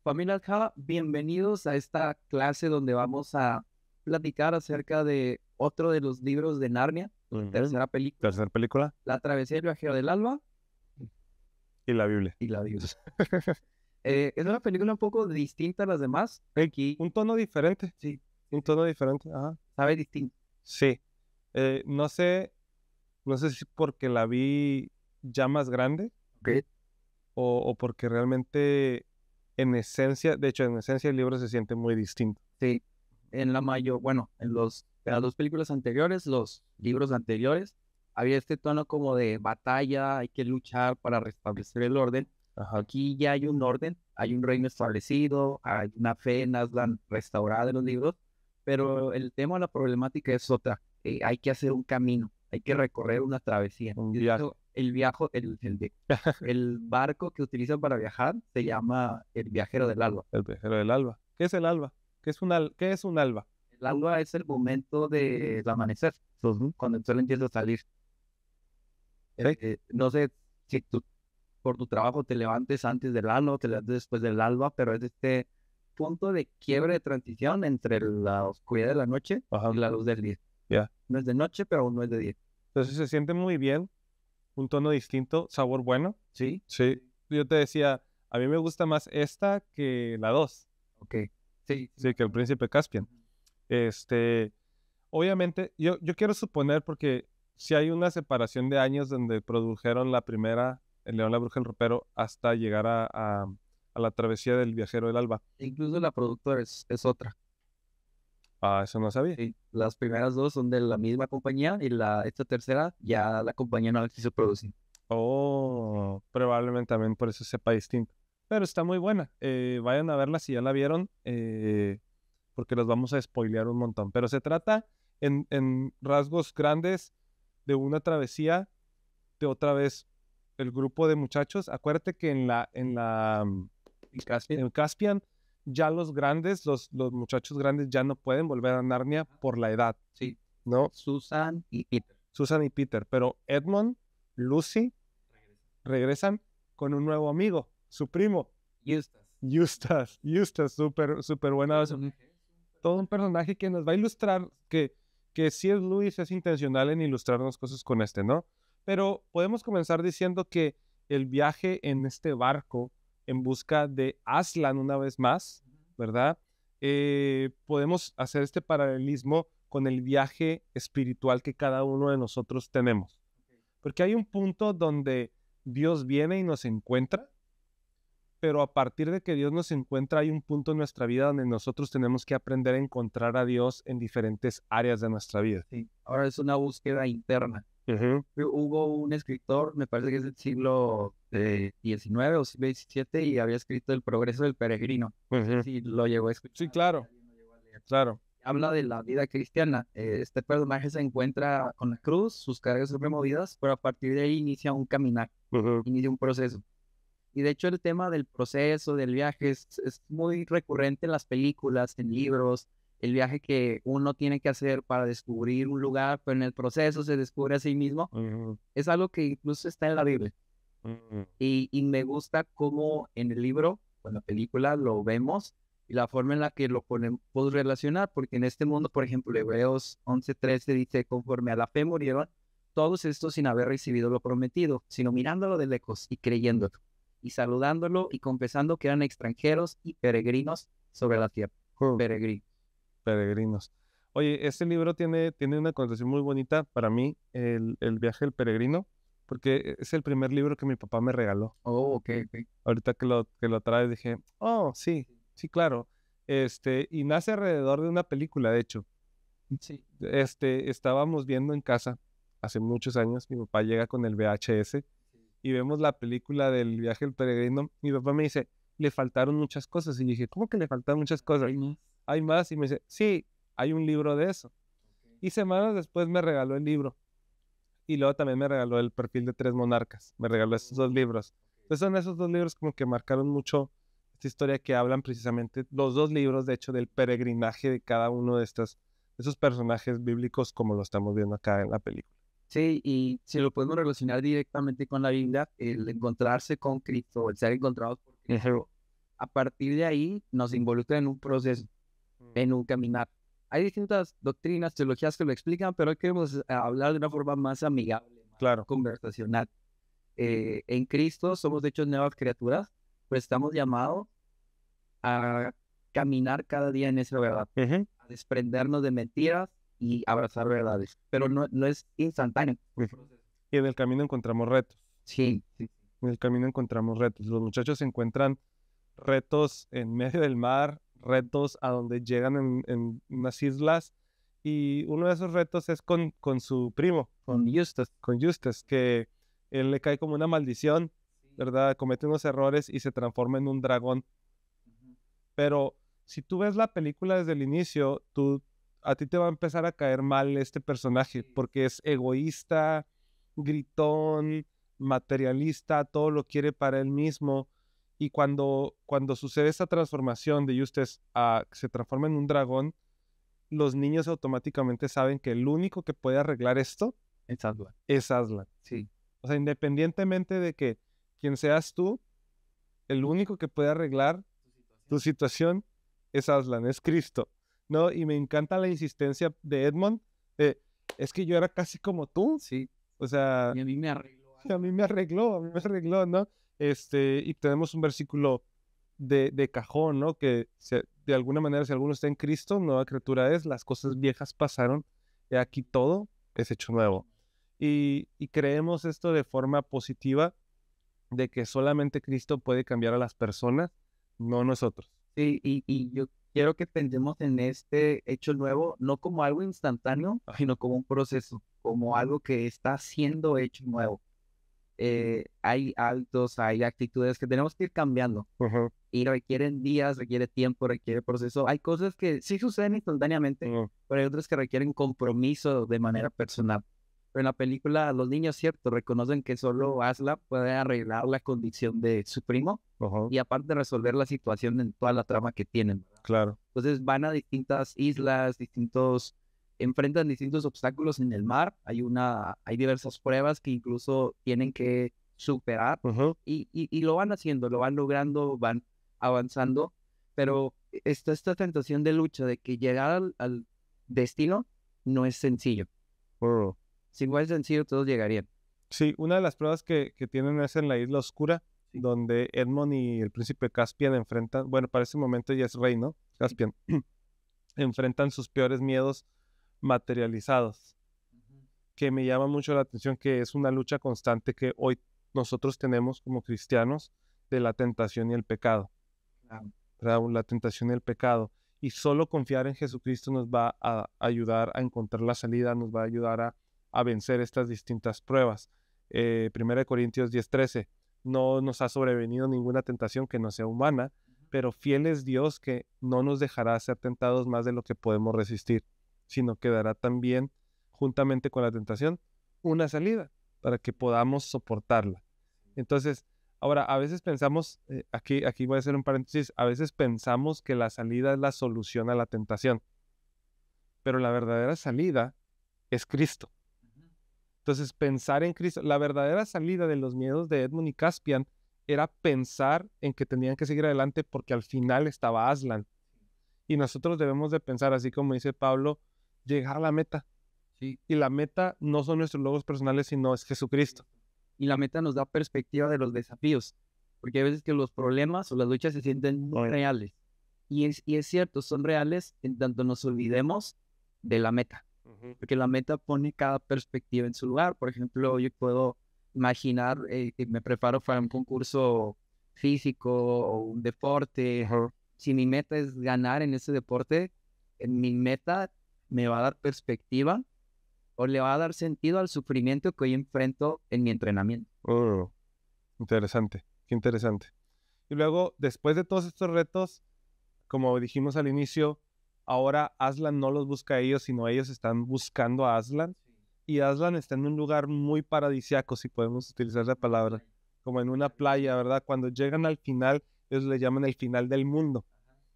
Familia Alja, bienvenidos a esta clase donde vamos a platicar acerca de otro de los libros de Narnia, Ujú. tercera película, Tercer película La travesía del viajero del alba y la Biblia. y la Dios. Es una película un poco distinta a las demás. Aquí, Un tono diferente, sí, un tono diferente. Ajá. sabe distinto. Sí. No sé si porque la vi ya más grande ¿Ok? o porque realmente en esencia el libro se siente muy distinto. Sí, en las dos películas anteriores, los libros anteriores, había este tono como de batalla, hay que luchar para restablecer el orden. Ajá. Aquí ya hay un orden, hay un reino establecido, hay una fe en Aslan restaurada en los libros, pero el tema, la problemática es otra. Hay que hacer un camino, hay que recorrer una travesía. Un Y de viaje. hecho, el barco que utilizan para viajar se llama el Viajero del Alba. El viajero del alba. ¿Qué es el alba? ¿Qué es un alba? El alba es el momento del amanecer, cuando el sol empieza a salir. Sí. No sé si tú por tu trabajo te levantes antes del alba o te levantes después del alba, pero es este punto de quiebre de transición entre la oscuridad de la noche Ajá. y la luz del día. Ya. No es de noche, pero aún no es de día. Entonces se siente muy bien, un tono distinto, sabor bueno. ¿Sí? Sí. Yo te decía, a mí me gusta más esta que la 2. Ok. Sí. Sí, que el príncipe Caspian. Obviamente, yo quiero suponer, porque si hay una separación de años donde produjeron la primera, El León, la Bruja, el Ropero, hasta llegar a la travesía del viajero del alba. Incluso la productora es otra. Ah, eso no sabía. Sí. Las primeras dos son de la misma compañía y esta tercera ya la compañía no la quiso producir. Oh, probablemente también por eso sepa distinto. Pero está muy buena. Vayan a verla si ya la vieron, porque los vamos a spoilear un montón. Pero se trata en rasgos grandes de una travesía de otra vez el grupo de muchachos. Acuérdate que en Caspian ya los grandes, los muchachos grandes ya no pueden volver a Narnia por la edad, Sí. ¿no? Susan y Peter. Susan y Peter, pero Edmund, Lucy regresan con un nuevo amigo, su primo, Eustace. Eustace, súper, súper buena. Todo un personaje que nos va a ilustrar, que C.S. Lewis es intencional en ilustrarnos cosas con ¿no? Pero podemos comenzar diciendo que el viaje en este barco en busca de Aslan una vez más, ¿verdad? Podemos hacer este paralelismo con el viaje espiritual que cada uno de nosotros tenemos. Porque hay un punto donde Dios viene y nos encuentra, pero a partir de que Dios nos encuentra hay un punto en nuestra vida donde nosotros tenemos que aprender a encontrar a Dios en diferentes áreas de nuestra vida. Sí. Ahora es una búsqueda interna. Hubo un escritor, me parece que es del siglo XIX o siglo XVII, y había escrito El progreso del peregrino. Sí, lo llegó a escuchar. Sí, claro, claro. Habla de la vida cristiana. Este personaje se encuentra con la cruz, sus cargas son removidas, pero a partir de ahí inicia un caminar, inicia un proceso. Y de hecho el tema del proceso, del viaje, es muy recurrente en las películas, en libros, el viaje que uno tiene que hacer para descubrir un lugar, pero en el proceso se descubre a sí mismo. Es algo que incluso está en la Biblia. Y me gusta cómo en el libro o en la película lo vemos y la forma en la que lo podemos relacionar, porque en este mundo, por ejemplo, Hebreos 11:13 dice, conforme a la fe murieron todos estos sin haber recibido lo prometido, sino mirándolo de lejos y creyéndolo, y saludándolo y confesando que eran extranjeros y peregrinos sobre la tierra. Peregrinos. Oye, este libro tiene una connotación muy bonita para mí, el viaje del peregrino, porque es el primer libro que mi papá me regaló. Oh, ok. Ahorita que lo traes dije, oh, sí, sí, claro. Y nace alrededor de una película, de hecho. Sí. Estábamos viendo en casa hace muchos años, mi papá llega con el VHS y vemos la película del viaje del peregrino. Mi papá me dice, le faltaron muchas cosas. Y dije, ¿cómo que le faltaron muchas cosas? Hay más. Y me dice, sí, hay un libro de eso. Y semanas después me regaló el libro. Y luego también me regaló El perfil de tres monarcas. Me regaló esos dos libros. Entonces son esos dos libros como que marcaron mucho esta historia, que hablan precisamente, los dos libros, de hecho, del peregrinaje de cada uno de esos personajes bíblicos, como lo estamos viendo acá en la película. Sí, y si lo podemos relacionar directamente con la Biblia, el encontrarse con Cristo, el ser encontrados por Cristo, A partir de ahí nos involucra en un proceso, en un caminar. Hay distintas doctrinas, teologías que lo explican, pero hoy queremos hablar de una forma más amigable, Claro. conversacional. En Cristo somos hechos nuevas criaturas, pues estamos llamados a caminar cada día en esa verdad, a desprendernos de mentiras y abrazar verdades, pero no es instantáneo. Y en el camino encontramos retos. Sí. En el camino encontramos retos. Los muchachos encuentran retos en medio del mar, retos a donde llegan en unas islas, y uno de esos retos es con su primo, Con Eustace, que él le cae como una maldición, ¿verdad? Comete unos errores y se transforma en un dragón. Pero si tú ves la película desde el inicio, a ti te va a empezar a caer mal este personaje, porque es egoísta, gritón, materialista, todo lo quiere para él mismo. Y cuando sucede esta transformación de Eustace que se transforma en un dragón, los niños automáticamente saben que el único que puede arreglar esto es Aslan. Sí. O sea, independientemente de que quien seas tú, el único que puede arreglar tu situación es Aslan, es Cristo, ¿no? Y me encanta la insistencia de Edmond, es que yo era casi como tú. Sí. O sea, y a mí me arregló. A mí me arregló, ¿no? Y tenemos un versículo de cajón, ¿no? Que de alguna manera, si alguno está en Cristo, nueva criatura es, las cosas viejas pasaron, y aquí todo es hecho nuevo. Y creemos esto de forma positiva, de que solamente Cristo puede cambiar a las personas, no nosotros. Sí, y yo quiero que pensemos en este hecho nuevo, no como algo instantáneo, sino como un proceso, como algo que está siendo hecho nuevo. Hay hábitos, hay actitudes que tenemos que ir cambiando. Y requieren días, requiere tiempo, requiere proceso. Hay cosas que sí suceden instantáneamente, pero hay otras que requieren compromiso de manera personal. Pero en la película, los niños, cierto, reconocen que solo Aslan puede arreglar la condición de su primo y aparte resolver la situación en toda la trama que tienen, ¿verdad? Claro. Entonces van a distintas islas, enfrentan distintos obstáculos en el mar. Hay diversas pruebas que incluso tienen que superar y lo van haciendo, lo van logrando, van avanzando, pero está esta tentación de lucha de que llegar al destino no es sencillo. Si fuera sencillo, todos llegarían. Sí, una de las pruebas que tienen es en la Isla Oscura, donde Edmond y el príncipe Caspian enfrentan, bueno, para ese momento ya es rey, ¿no? Caspian, enfrentan sus peores miedos materializados, que me llama mucho la atención, que es una lucha constante que hoy nosotros tenemos como cristianos, de la tentación y el pecado. La tentación y el pecado. Y solo confiar en Jesucristo nos va a ayudar a encontrar la salida, nos va a ayudar a vencer estas distintas pruebas. 1 Corintios 10:13, no nos ha sobrevenido ninguna tentación que no sea humana, pero fiel es Dios, que no nos dejará ser tentados más de lo que podemos resistir, sino que dará también, juntamente con la tentación, una salida para que podamos soportarla. Entonces, ahora, a veces pensamos, aquí voy a hacer un paréntesis, a veces pensamos que la salida es la solución a la tentación, pero la verdadera salida es Cristo. Entonces, pensar en Cristo, la verdadera salida de los miedos de Edmund y Caspian era pensar en que tenían que seguir adelante porque al final estaba Aslan. Y nosotros debemos de pensar, así como dice Pablo, llegar a la meta. Sí. Y la meta no son nuestros logros personales, sino es Jesucristo. Y la meta nos da perspectiva de los desafíos, porque hay veces que los problemas o las luchas se sienten muy reales. Y es cierto, son reales en tanto nos olvidemos de la meta. Porque la meta pone cada perspectiva en su lugar. Por ejemplo, yo puedo imaginar que me preparo para un concurso físico o un deporte. Si mi meta es ganar en ese deporte, mi meta me va a dar perspectiva o le va a dar sentido al sufrimiento que hoy enfrento en mi entrenamiento. Interesante, qué interesante. Y luego, después de todos estos retos, como dijimos al inicio, ahora Aslan no los busca a ellos, sino ellos están buscando a Aslan. Y Aslan está en un lugar muy paradisiaco, si podemos utilizar esa palabra, como en una playa, ¿verdad? Cuando llegan al final, ellos le llaman el final del mundo,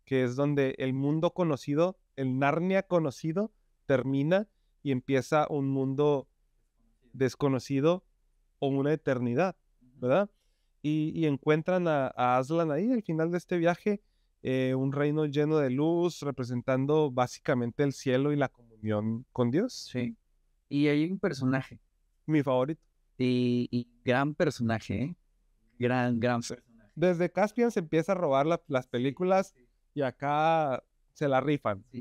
que es donde el mundo conocido, el Narnia conocido, termina y empieza un mundo desconocido o una eternidad, ¿verdad? y encuentran a Aslan ahí al final de este viaje, un reino lleno de luz, representando básicamente el cielo y la comunión con Dios. Sí. Y hay un personaje. Mi favorito. Y gran personaje, ¿eh? Gran personaje. Desde Caspian se empieza a robar las películas y acá se la rifan. Sí.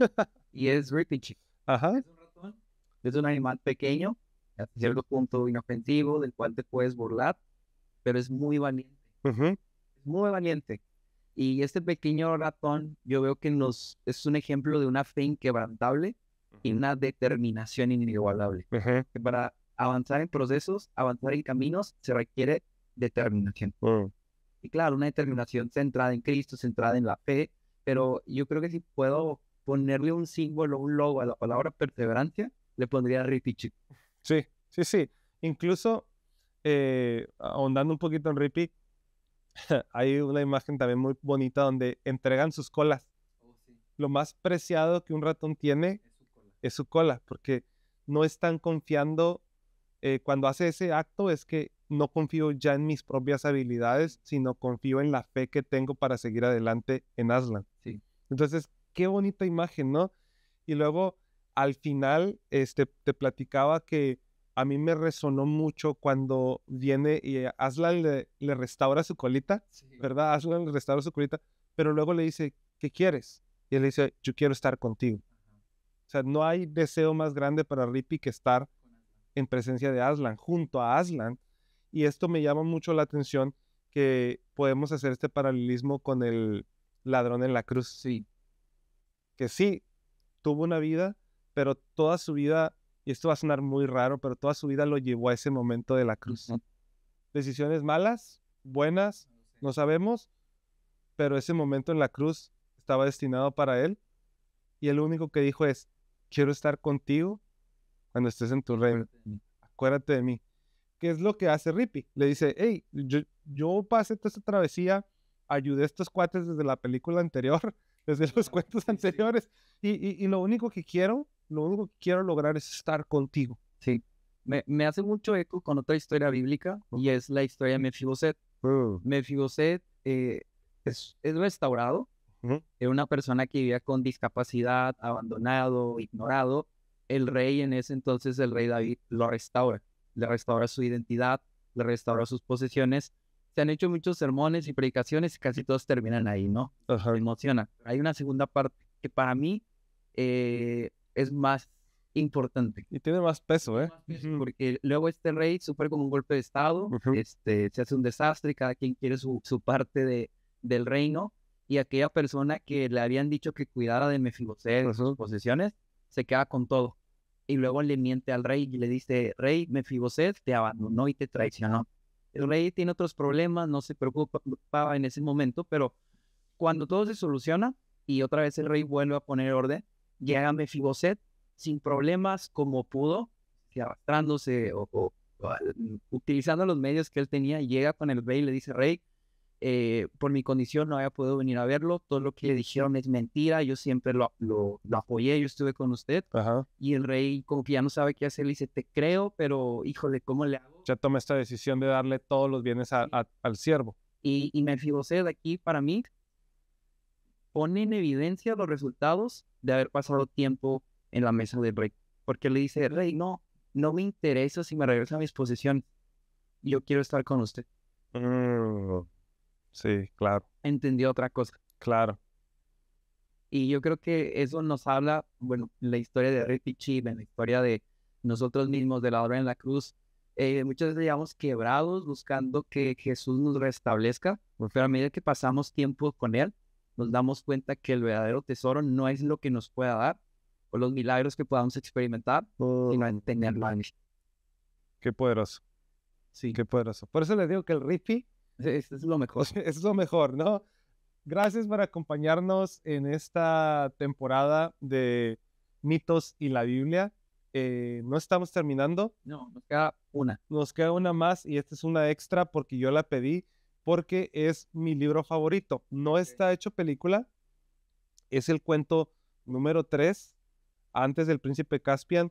Y es Rippy Chick. Ajá. Es un ratón. Es un animal pequeño, hasta cierto punto inofensivo, del cual te puedes burlar, pero es muy valiente. Uh-huh. Es muy valiente. Y este pequeño ratón, yo veo que es un ejemplo de una fe inquebrantable y una determinación inigualable. Uh-huh. Que para avanzar en procesos, avanzar en caminos, se requiere determinación. Y claro, una determinación centrada en Cristo, centrada en la fe, pero yo creo que si puedo ponerle un símbolo, un logo a la palabra perseverancia, le pondría Rippy Chick. Sí. Incluso, ahondando un poquito en Rippy, hay una imagen también muy bonita donde entregan sus colas. Lo más preciado que un ratón tiene es su cola, porque no están confiando, cuando hace ese acto es que no confío ya en mis propias habilidades, sino confío en la fe que tengo para seguir adelante en Aslan. Sí. Entonces, qué bonita imagen, ¿no? Y luego, al final, te platicaba que a mí me resonó mucho cuando viene y Aslan le restaura su colita, sí, ¿verdad? Aslan le restaura su colita, pero luego le dice, ¿qué quieres? Y él le dice, yo quiero estar contigo. O sea, no hay deseo más grande para Rippy que estar en presencia de Aslan, junto a Aslan. Y esto me llama mucho la atención, que podemos hacer este paralelismo con el ladrón en la cruz. Sí. Que sí, tuvo una vida, pero toda su vida, y esto va a sonar muy raro, pero toda su vida lo llevó a ese momento de la cruz. Uh-huh. Decisiones malas, buenas, no sabemos, pero ese momento en la cruz estaba destinado para él, y el único que dijo es, quiero estar contigo cuando estés en tu reino, acuérdate de mí. ¿Qué es lo que hace Rippy? Le dice, hey, yo pasé toda esta travesía, ayudé a estos cuates desde la película anterior, desde los cuentos anteriores, y lo único que quiero lograr es estar contigo. Sí, me hace mucho eco con otra historia bíblica, y es la historia de Mefiboset. Mefiboset es restaurado, era una persona que vivía con discapacidad, abandonado, ignorado. El rey en ese entonces, el rey David, lo restaura, le restaura su identidad, le restaura sus posesiones. Se han hecho muchos sermones y predicaciones y casi todos terminan ahí, ¿no? Uh-huh. Me emociona. Hay una segunda parte que para mí es más importante. Y tiene más peso, ¿eh? Porque luego este rey sufre como un golpe de estado, uh-huh. Se hace un desastre y cada quien quiere su parte del reino, y aquella persona que le habían dicho que cuidara de Mefiboset, uh-huh. sus posesiones, se queda con todo. Y luego le miente al rey y le dice, rey, Mefiboset te abandonó y te traicionó. El rey tiene otros problemas, no se preocupaba en ese momento, pero cuando todo se soluciona y otra vez el rey vuelve a poner orden, llega Mefiboset sin problemas como pudo, arrastrándose o utilizando los medios que él tenía, llega con el rey y le dice, rey, por mi condición no había podido venir a verlo, todo lo que le dijeron es mentira, yo siempre lo apoyé, yo estuve con usted. Ajá. Y el rey como que ya no sabe qué hacer, le dice, te creo, pero híjole, ¿cómo le hago? Ya toma esta decisión de darle todos los bienes al siervo. Y Mefiboset aquí para mí pone en evidencia los resultados de haber pasado tiempo en la mesa del rey, porque le dice, rey, no me interesa si me regresa mis posesiones, yo quiero estar con usted. Sí, claro. Entendió otra cosa. Claro. Y yo creo que eso nos habla, bueno, la historia de Rippy Chick, en la historia de nosotros mismos, de la obra en la cruz. Muchas veces llegamos quebrados buscando que Jesús nos restablezca, pero a medida que pasamos tiempo con Él, nos damos cuenta que el verdadero tesoro no es lo que nos pueda dar o los milagros que podamos experimentar, sino en tenerlo en Él. Qué poderoso. Sí. Qué poderoso. Por eso les digo que el Rippy es lo mejor. Es lo mejor, ¿no? Gracias por acompañarnos en esta temporada de Mitos y la Biblia. No estamos terminando. No, nos queda una. Nos queda una más y esta es una extra porque yo la pedí, porque es mi libro favorito. No está hecho película. Es el cuento número 3, antes del Príncipe Caspian,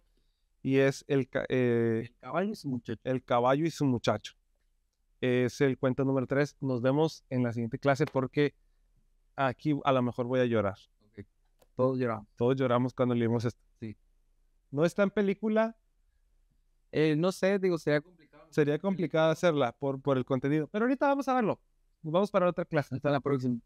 y es el caballo y su muchacho. El caballo y su muchacho. Es el cuento número 3. Nos vemos en la siguiente clase porque aquí a lo mejor voy a llorar. Okay. Todos lloramos. Todos lloramos cuando leímos esto. Sí. ¿No está en película? No sé, digo, sería complicado. Sería complicado hacerla por el contenido. Pero ahorita vamos a verlo. Nos vamos para otra clase. Hasta la próxima.